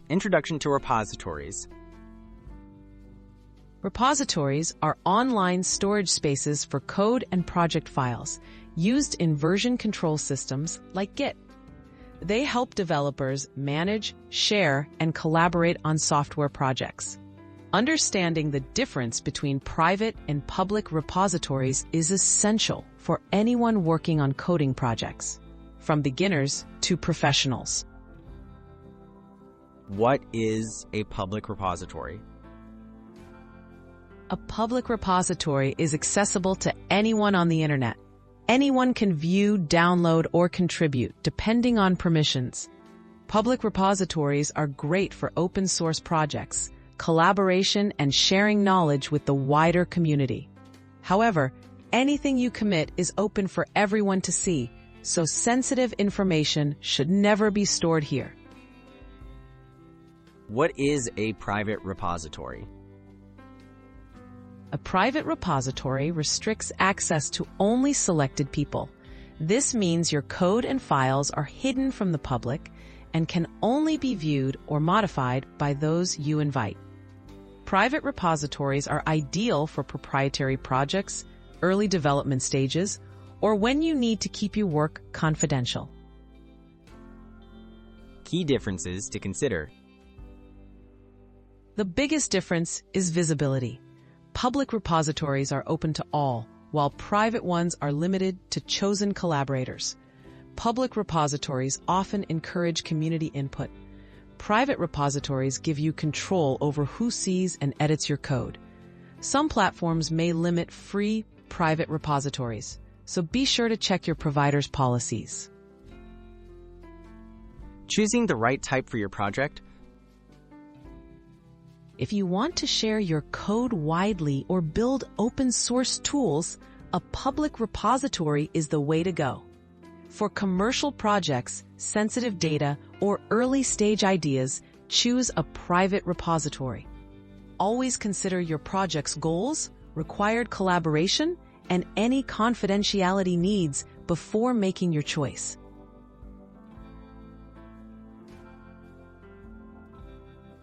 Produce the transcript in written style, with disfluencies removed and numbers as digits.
Introduction to Repositories. Repositories are online storage spaces for code and project files used in version control systems like Git. They help developers manage, share, and collaborate on software projects. Understanding the difference between private and public repositories is essential for anyone working on coding projects, from beginners to professionals. What is a public repository? A public repository is accessible to anyone on the internet. Anyone can view, download, or contribute, depending on permissions. Public repositories are great for open source projects, collaboration, and sharing knowledge with the wider community. However, anything you commit is open for everyone to see, so sensitive information should never be stored here. What is a private repository? A private repository restricts access to only selected people. This means your code and files are hidden from the public and can only be viewed or modified by those you invite. Private repositories are ideal for proprietary projects, early development stages, or when you need to keep your work confidential. Key differences to consider. The biggest difference is visibility. Public repositories are open to all, while private ones are limited to chosen collaborators. Public repositories often encourage community input. Private repositories give you control over who sees and edits your code. Some platforms may limit free private repositories, so be sure to check your provider's policies. Choosing the right type for your project. If you want to share your code widely or build open source tools, a public repository is the way to go. For commercial projects, sensitive data, or early stage ideas, choose a private repository. Always consider your project's goals, required collaboration, and any confidentiality needs before making your choice.